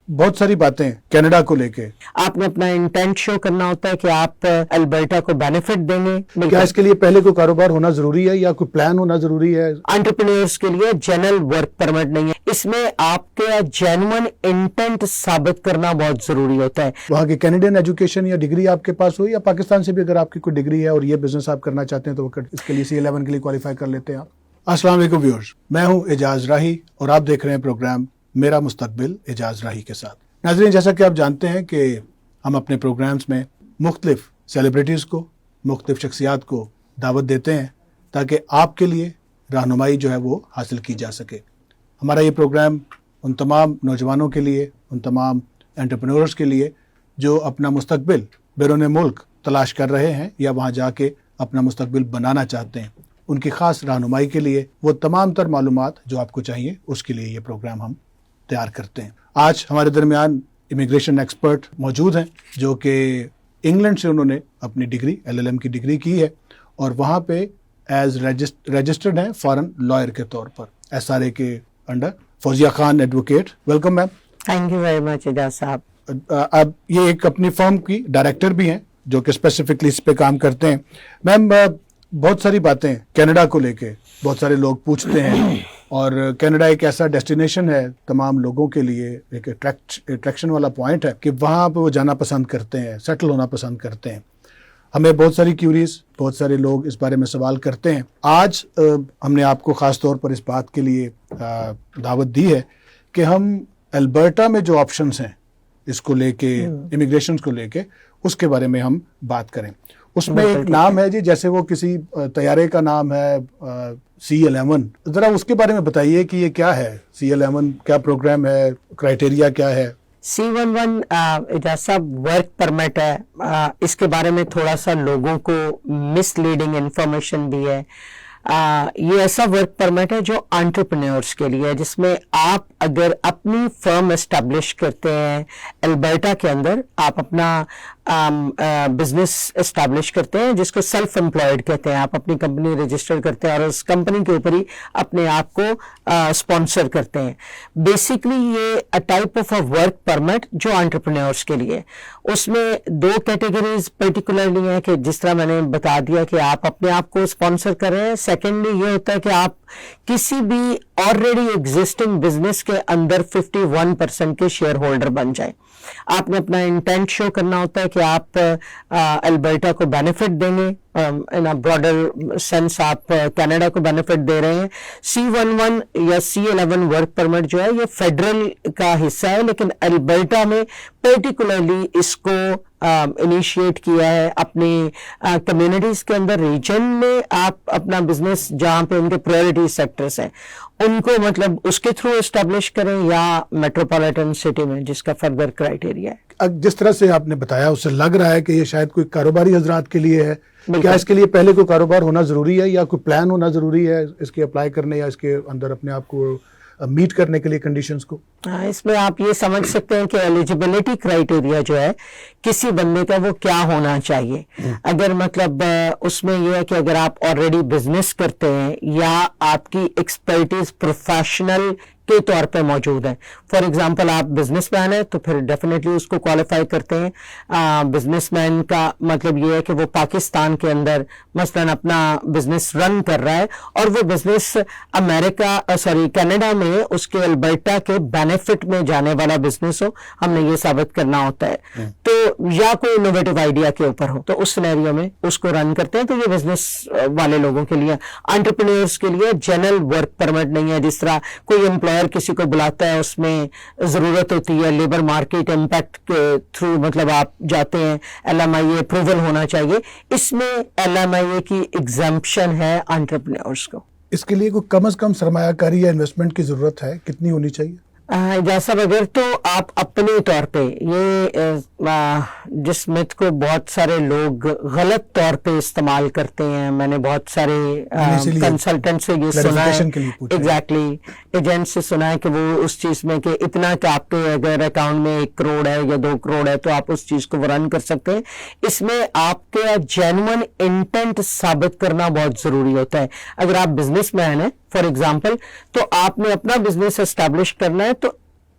بہت ساری باتیں کینیڈا کو لے کے آپ نے اپنا انٹینٹ شو کرنا ہوتا ہے کہ آپ البرٹا کو بینیفٹ دیں گے. کیا اس کے لیے پہلے کوئی کاروبار ہونا ضروری ہے یا کوئی پلان ہونا ضروری ہے؟ انٹرپرینورز کے لیے جنرل ورک پرمٹ نہیں ہے. اس میں آپ کے جینوئن انٹینٹ ثابت کرنا بہت ضروری ہوتا ہے. وہاں کی کینیڈین ایجوکیشن یا ڈگری آپ کے پاس ہو یا پاکستان سے بھی اگر آپ کی کوئی ڈگری ہے اور یہ بزنس آپ کرنا چاہتے ہیں تو اس کے لیے C11 کے لیے کوالیفائی کر لیتے ہیں آپ. السلام علیکم ویورز، میں ہوں اعجاز راہی اور آپ دیکھ رہے ہیں پروگرام میرا مستقبل اعجاز راہی کے ساتھ. ناظرین، جیسا کہ آپ جانتے ہیں کہ ہم اپنے پروگرامز میں مختلف سیلیبریٹیز کو، مختلف شخصیات کو دعوت دیتے ہیں تاکہ آپ کے لیے رہنمائی جو ہے وہ حاصل کی جا سکے. ہمارا یہ پروگرام ان تمام نوجوانوں کے لیے، ان تمام انٹرپرینورز کے لیے جو اپنا مستقبل بیرون ملک تلاش کر رہے ہیں یا وہاں جا کے اپنا مستقبل بنانا چاہتے ہیں، ان کی خاص رہنمائی کے لیے وہ تمام تر معلومات جو آپ کو چاہیے اس کے لیے یہ پروگرام ہم تیار کرتے ہیں. آج ہمارے درمیان امیگریشن ایکسپرٹ موجود ہیں جو کہ انگلینڈ سے انہوں نے اپنی ڈگری LLM کی ڈگری کی ہے اور وہاں پہ ایز رجسٹرڈ ہیں فارن لائر کے طور پر SRA کے under. Fauzia Khan advocate, welcome ma'am. Thank you very much Ejaz صاحب. اب یہ ایک اپنی فرم کی ڈائریکٹر بھی ہیں جو کہ اسپیسیفکلی اس پہ کام کرتے ہیں. میم، بہت ساری باتیں کینیڈا کو لے کے بہت سارے لوگ پوچھتے ہیں اور کینیڈا ایک ایسا ڈیسٹینیشن ہے تمام لوگوں کے لیے، ایک اٹریکشن والا پوائنٹ ہے کہ وہاں پہ وہ جانا پسند کرتے ہیں، سیٹل ہونا پسند کرتے ہیں. ہمیں بہت ساری کیوریز، بہت سارے لوگ اس بارے میں سوال کرتے ہیں. آج ہم نے آپ کو خاص طور پر اس بات کے لیے دعوت دی ہے کہ ہم البرٹا میں جو آپشنز ہیں اس کو لے کے، امیگریشن کو لے کے، اس کے بارے میں ہم بات کریں. اس میں ایک نام ہے جی، جیسے وہ کسی طیارے کا نام ہے C11. ذرا اس کے بارے میں بتائیے کہ یہ کیا ہے C11، کیا پروگرام ہے، کرائٹیریا کیا ہے؟ C11 اعجاز صاحب ورک پرمٹ ہے. اس کے بارے میں تھوڑا سا لوگوں کو مس لیڈنگ انفارمیشن بھی ہے. یہ ایسا ورک پرمٹ ہے جو انٹرپرینورز کے لیے ہے، جس میں آپ اگر اپنی فرم اسٹیبلش کرتے ہیں البرٹا کے اندر، آپ اپنا بزنس اسٹیبلش کرتے ہیں جس کو سیلف امپلائڈ کہتے ہیں. آپ اپنی کمپنی رجسٹر کرتے ہیں اور اس کمپنی کے اوپر ہی اپنے آپ کو اسپانسر کرتے ہیں. بیسکلی یہ type of a work permit جو انٹرپرینورز کے لیے. اس میں دو کیٹیگریز پرٹیکولرلی ہیں کہ جس طرح میں نے بتا دیا کہ آپ اپنے آپ کو اسپانسر کر رہے ہیں. سیکنڈلی یہ ہوتا ہے کہ آپ کسی بھی آلریڈی ایگزسٹنگ بزنس کے اندر 51% کے شیئر ہولڈر بن جائیں. آپ نے اپنا انٹینٹ شو کرنا ہوتا ہے کہ آپ البرٹا کو بینیفٹ دیں گے. ان براڈر سینس آپ کینیڈا کو بینیفٹ دے رہے ہیں. C11 یا C11 ورک پرمٹ جو ہے یہ فیڈرل کا حصہ ہے، لیکن البرٹا میں پرٹیکولرلی اس کو انیشیٹ کیا ہے اپنی کمیونٹیز کے اندر. ریجن میں آپ اپنا بزنس جہاں پہ ان کے پرائورٹی سیکٹرز ہیں ان کو مطلب اس کے تھرو اسٹیبلش کریں یا میٹروپولیٹن سٹی میں، جس کا فردر کرائٹیریا ہے. جس طرح سے آپ نے بتایا اس سے لگ رہا ہے کہ یہ شاید کوئی کاروباری حضرات کے لیے ہے. کیا اس کے لیے پہلے کوئی کاروبار ہونا ضروری ہے یا کوئی پلان ہونا ضروری ہے اس کے اپلائی کرنے یا اس کے اندر اپنے آپ کو میٹ کرنے کے لیے کنڈیشنز کو؟ اس میں آپ یہ سمجھ سکتے ہیں کہ ایلیجیبلٹی کرائٹیریا جو ہے کسی بندے کا وہ کیا ہونا چاہیے. اگر مطلب اس میں یہ ہے کہ اگر آپ آلریڈی بزنس کرتے ہیں یا آپ کی ایکسپرٹیز پروفیشنل کے طور پہ موجود ہیں. فار ایگزامپل آپ بزنس مین ہیں تو پھر ڈیفینیٹلی اس کو کوالیفائی کرتے ہیں. بزنس مین کا مطلب یہ ہے کہ وہ پاکستان کے اندر مثلاً اپنا بزنس رن کر رہا ہے اور وہ بزنس کینیڈا میں اس کے البرٹا کے بینیفٹ میں جانے والا بزنس ہو. ہم نے یہ ثابت کرنا ہوتا ہے تو یا کوئی انوویٹو آئیڈیا کے اوپر ہو تو اس سینیریو میں اس کو رن کرتے ہیں. تو یہ بزنس والے لوگوں کے لیے، انٹرپرینورز کے لیے جنرل ورک پرمٹ نہیں ہے. جس طرح کوئی امپلائر کسی کو بلاتا ہے، اس میں ضرورت ہوتی ہے لیبر مارکیٹ امپیکٹ کے تھرو، مطلب آپ جاتے ہیں LMIA اپروول ہونا چاہیے. اس میں LMIA کی ایگزمپشن ہے انٹرپرینورز کو. اس کے لیے کوئی کم از کم سرمایہ کاری یا انویسٹمنٹ کی ضرورت ہے؟ کتنی ہونی چاہیے؟ جیسا اگر تو آپ اپنے طور پہ یہ جس میتھ کو بہت سارے لوگ غلط طور پہ استعمال کرتے ہیں. میں نے بہت سارے کنسلٹنٹ سے یہ سنا ہے، ایگزیکٹلی ایجنٹ سے سنا ہے کہ وہ اس چیز میں کہ اتنا کہ آپ کے اگر اکاؤنٹ میں 1 کروڑ ہے یا 2 کروڑ ہے تو آپ اس چیز کو رن کر سکتے ہیں. اس میں آپ کے جینوئن انٹینٹ ثابت کرنا بہت ضروری ہوتا ہے. اگر آپ بزنس مین ہیں فار ایگزامپل تو آپ نے اپنا بزنس اسٹیبلش کرنا ہے تو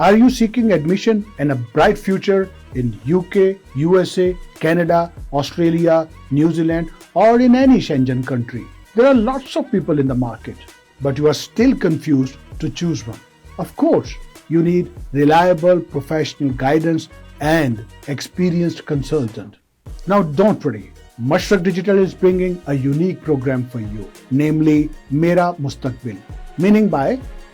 Are you seeking admission and a bright future in UK, USA, Canada, Australia, New Zealand, or in any Schengen country? There are lots of people in the market, but you are still confused to choose one. Of course, you need reliable professional guidance and experienced consultant. Now don't worry. Mashrak Digital is bringing a unique program for you, namely Mera Mustaqbil, meaning by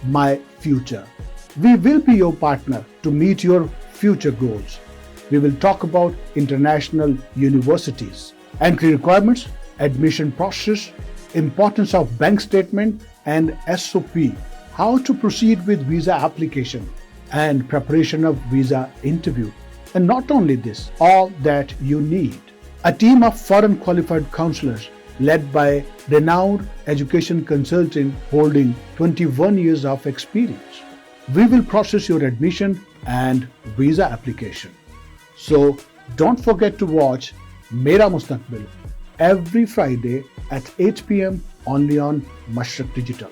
My Future. We will be your partner to meet your future goals. We will talk about international universities, entry requirements, admission process, importance of bank statement and SOP, how to proceed with visa application and preparation of visa interview. And not only this, all that you need. A team of foreign qualified counselors led by renowned education consultant holding 21 years of experience. We will process your admission and visa application. So don't forget to watch Mera Mustaqbil every Friday at 8 p.m. only on Mashrak Digital.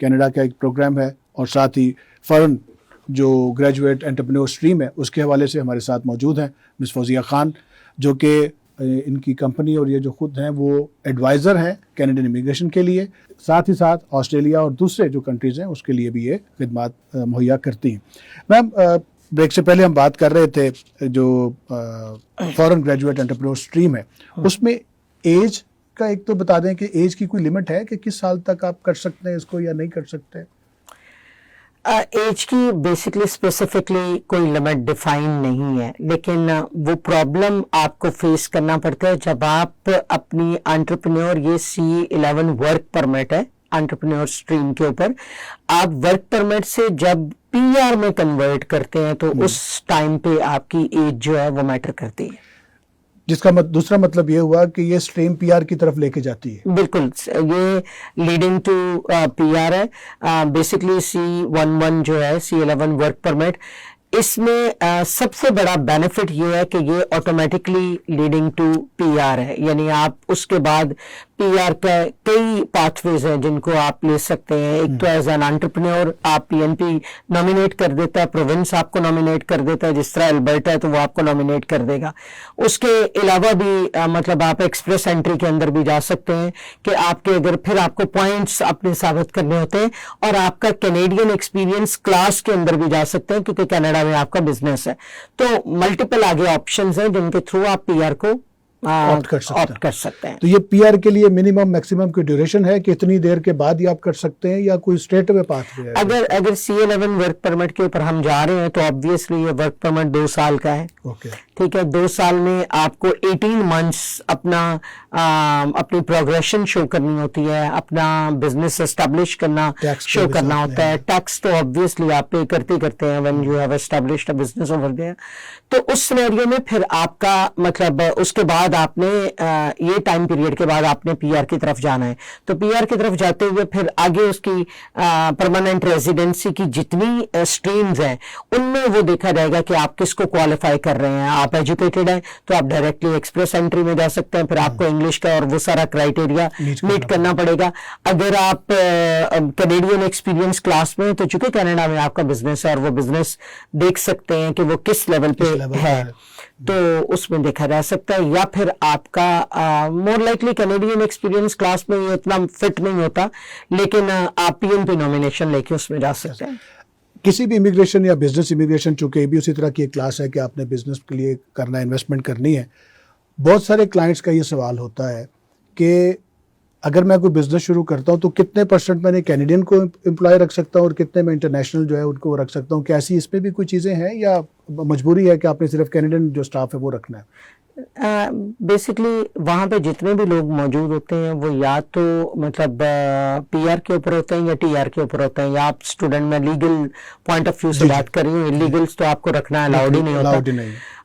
Canada کا ایک programme ہے، اور ساتھ ہی foreign جو graduate entrepreneur stream ہے اس کے حوالے سے ہمارے ساتھ موجود ہیں مس فوزیہ خان، جو کہ ان کی کمپنی اور یہ جو خود ہیں وہ ایڈوائزر ہیں کینیڈین امیگریشن کے لیے، ساتھ ہی ساتھ آسٹریلیا اور دوسرے جو کنٹریز ہیں اس کے لیے بھی یہ خدمات مہیا کرتی ہیں۔ میم، بریک سے پہلے ہم بات کر رہے تھے جو فارن گریجویٹ انٹرپرینور اسٹریم ہے اس میں ایج کا ایک تو بتا دیں کہ ایج کی کوئی لمٹ ہے کہ کس سال تک آپ کر سکتے ہیں اس کو یا نہیں کر سکتے؟ ایج کی بیسکلی اسپیسیفکلی کوئی لمٹ ڈیفائن نہیں ہے، لیکن وہ پرابلم آپ کو فیس کرنا پڑتا ہے جب آپ اپنی انٹرپرینور، یہ C11 ورک پرمٹ ہے انٹرپرینور اسٹریم کے اوپر، آپ ورک پرمٹ سے جب PR میں کنورٹ کرتے ہیں تو اس ٹائم پہ آپ کی ایج جو ہے وہ میٹر کرتی ہے، جس کا دوسرا مطلب یہ ہوا کہ یہ اسٹریم PR کی طرف لے کے جاتی ہے۔ بالکل، یہ لیڈنگ ٹو PR ہے۔ بیسکلی C11 جو ہے C11 ورک پرمٹ، اس میں سب سے بڑا بینیفٹ یہ ہے کہ یہ آٹومیٹکلی لیڈنگ ٹو PR ہے، یعنی آپ اس کے بعد PR کا کئی پاتھ ویز ہیں جن کو آپ لے سکتے ہیں۔ ایک تو ایز این انٹرپرینور آپ PNP نامینیٹ کر دیتا ہے، پروونس آپ کو نامینیٹ کر دیتا ہے، جس طرح البرٹا ہے تو وہ آپ کو نامینیٹ کر دے گا۔ اس کے علاوہ بھی مطلب آپ ایکسپریس انٹری کے اندر بھی جا سکتے ہیں کہ آپ کے اگر پھر آپ کو پوائنٹس اپنے ثابت کرنے ہوتے ہیں، اور آپ کا کینیڈین ایکسپیرینس کلاس کے اندر بھی جا سکتے ہیں کیونکہ کینیڈا میں آپ کا بزنس ہے۔ تو ملٹیپل آگے آپشنز ہیں جن کے تھرو آپ PR کو آپٹ کر سکتے ہیں۔ تو یہ PR کے لیے منیمم میکسیمم کی ڈیوریشن ہے کہ اتنی دیر کے بعد ہی آپ کر سکتے ہیں یا کوئی اسٹریٹ اوے پاتھ ہے؟ اگر C11 ورک پرمٹ کے اوپر ہم جا رہے ہیں تو آبویسلی یہ ورک پرمٹ 2 سال کا ہے، ٹھیک ہے۔ 2 سال میں آپ کو 18 منتھس اپنی پروگریشن شو کرنی ہوتی ہے، اپنا بزنس اسٹیبلش کرنا شو کرنا ہوتا ہے۔ ٹیکس تو آبویسلی آپ پے کرتے ہیں when you have established a business over there۔ تو اس سینیریو میں پھر آپ کا مطلب اس کے بعد آپ نے یہ ٹائم پیریڈ کے بعد آپ نے PR کی طرف جانا ہے، تو PR کی طرف جاتے ہوئے پھر آگے اس کی پرماننٹ ریزیڈنسی کی جتنی اسٹریمز ہیں ان میں وہ دیکھا جائے گا کہ آپ کس کو کوالیفائی کر رہے ہیں۔ آپ ایجوکیٹڈ ہیں تو آپ ڈائریکٹلی ایکسپریس انٹری میں جا سکتے ہیں، پھر آپ کو انگلش کا اور وہ سارا کرائٹیریا میٹ کرنا پڑے گا۔ اگر آپ کینیڈین ایکسپیرینس کلاس میں، تو چونکہ کینیڈا میں آپ کا بزنس ہے اور وہ بزنس دیکھ سکتے ہیں کہ وہ کس لیول پہ ہے، تو اس میں دیکھا جا سکتا ہے۔ یا پھر آپ کا more likely Canadian experience class میں یہ اتنا فٹ نہیں ہوتا، لیکن آپ PNP نامینیشن لے کے اس میں جا سکتے ہیں۔ کسی بھی امیگریشن یا بزنس امیگریشن، چونکہ یہ بھی اسی طرح کی ایک کلاس ہے کہ آپ نے بزنس کے لیے کرنا ہے، انویسٹمنٹ کرنی ہے، بہت سارے کلائنٹس کا یہ سوال ہوتا ہے کہ اگر میں کوئی بزنس شروع کرتا ہوں تو کتنے % میں نے کینیڈین کو امپلائی رکھ سکتا ہوں اور کتنے میں انٹرنیشنل جو ہے ان کو رکھ سکتا ہوں؟ کیا ایسی اس پہ بھی کوئی چیزیں ہیں یا مجبوری ہے کہ آپ نے صرف کینیڈین جو اسٹاف ہے وہ رکھنا ہے؟ بیسکلی وہاں پہ جتنے بھی لوگ موجود ہوتے ہیں وہ یا تو مطلب PR کے اوپر ہوتے ہیں یا TR کے اوپر ہوتے ہیں، یا آپ اسٹوڈنٹ میں لیگل پوائنٹ آف ویو سے بات کر رہی ہوں، انلیگلس تو آپ کو رکھنا الاؤڈ ہی نہیں ہوتا۔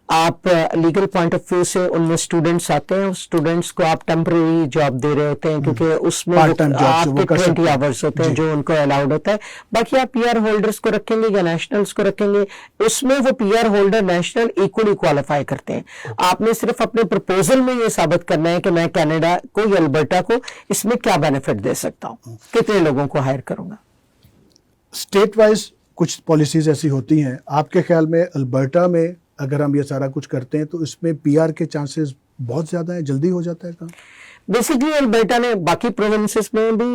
آپ لیگل پوائنٹ آف ویو سے ان میں اسٹوڈنٹس آتے ہیں، اسٹوڈنٹس کو آپ ٹیمپریری جاب دے رہے ہوتے ہیں کیونکہ اس میں آپ کے 20 آورس ہوتے ہیں جو ان کو الاؤڈ ہوتا ہے۔ باقی آپ PR ہولڈرس کو رکھیں گے یا نیشنلس کو رکھیں گے، اس میں وہ PR holder national equally qualify کرتے ہیں۔ آپ نے صرف اپنے پرپوزل میں یہ ثابت کرنا ہے کہ میں کینیڈا کو یا البرٹا کو اس میں کیا بینیفٹ دے سکتا ہوں، کتنے لوگوں کو ہائر کروں گا۔ اسٹیٹ وائز کچھ پالیسیز ایسی ہوتی ہیں، آپ کے خیال میں البرٹا میں اگر ہم یہ سارا کچھ کرتے ہیں تو اس میں PR کے چانسز بہت زیادہ ہیں، جلدی ہو جاتا ہے کام؟ بیسکلی البرٹا نے باقی پروونسز میں بھی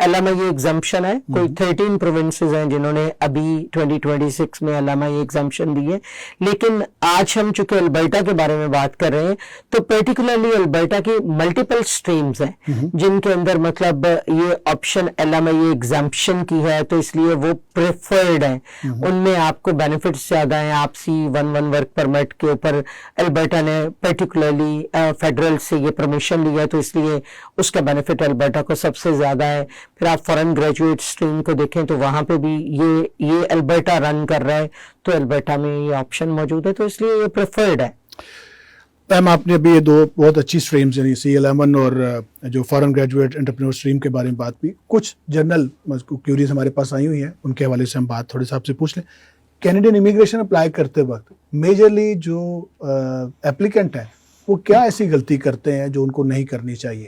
LMIA ایگزمپشن ہے، کوئی 13 پروونسز ہیں جنہوں نے ابھی 2026 میں LMIA ایگزمپشن دی ہے، لیکن آج ہم چونکہ البرٹا کے بارے میں بات کر رہے ہیں تو پرٹیکولرلی البرٹا کی ملٹیپل سٹریمز ہیں جن کے اندر مطلب یہ آپشن LMIA ایگزمپشن کی ہے، تو اس لیے وہ پریفرڈ ہیں، ان میں آپ کو بینیفٹس زیادہ ہیں۔ آپ C11 ورک پرمٹ کے اوپر البرٹا نے پرٹیکولرلی فیڈرل سے یہ پرمیشن لی ہے، تو اس لیے اس کا بینیفٹ البرٹا کو سب سے زیادہ ہے۔ پھر آپ فارن گریجویٹ اسٹریم کو دیکھیں تو وہاں پہ بھی یہ البرٹا رن کر رہا ہے، تو البرٹا میں یہ آپشن موجود ہے، تو اس لیے یہ پریفرڈ ہے۔ میم، آپ نے ابھی یہ 2 بہت اچھی اسٹریمز یعنی C11 اور جو فارن گریجویٹ انٹرپرینور اسٹریم کے بارے میں بات کی، کچھ جنرل کیوریز ہمارے پاس آئی ہوئی ہیں، ان کے حوالے سے ہم بات تھوڑے سے آپ سے پوچھ لیں۔ کینیڈین امیگریشن اپلائی کرتے وقت میجرلی جو ایپلیکنٹ ہیں وہ کیا ایسی غلطی کرتے ہیں جو ان کو نہیں کرنی چاہیے